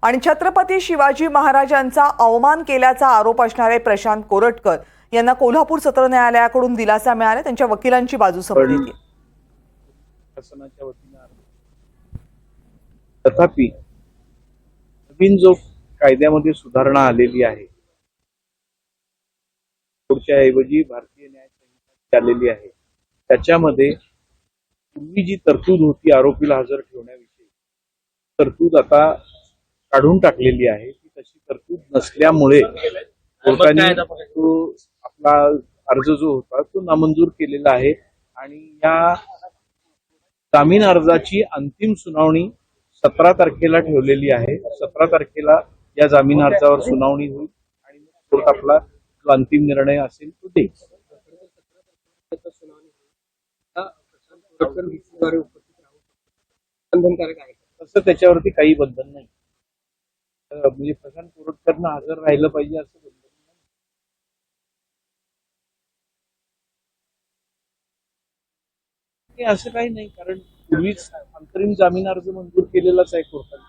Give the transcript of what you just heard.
आणि छत्रपती शिवाजी महाराजांचा अवमान केल्याचा आरोप असणारे प्रशांत कोरटकर यांना कोल्हापूर सत्र न्यायालयाकडून दिलासा मिळाला। त्यांच्या वकिलांची बाजू समोर येते। तथापि नवीन जो कायद्यामध्ये सुधारणा आलेली आहे, पुढच्या ऐवजी भारतीय न्याय संहिता आलेली आहे, त्याच्यामध्ये पूर्वी जी तरतूद होती आरोपीला हजर ठेवण्याविषयी, तरतूद आता काढून टाकलेली आहे। ती तशी तरतूद नसल्यामुळे कोर्टाने तो आपला अर्ज जो होता तो नामंजूर केलेला आहे आणि या जामीन अर्जाची अंतिम सुनावणी 17 तारखेला ठेवलेली आहे। 17 तारखेला या जामीन अर्जावर सुनावणी होईल आणि कोर्ट आपला जो अंतिम निर्णय असेल तो देईल। तसं त्याच्यावरती काही बंधन नाही, म्हणजे प्रशांत कोरटकरनं हजर राहिलं पाहिजे असं बंधन नाही। असं काही नाही, कारण पूर्वीच अंतरिम जामीन अर्ज मंजूर केलेलाच आहे कोर्टाने।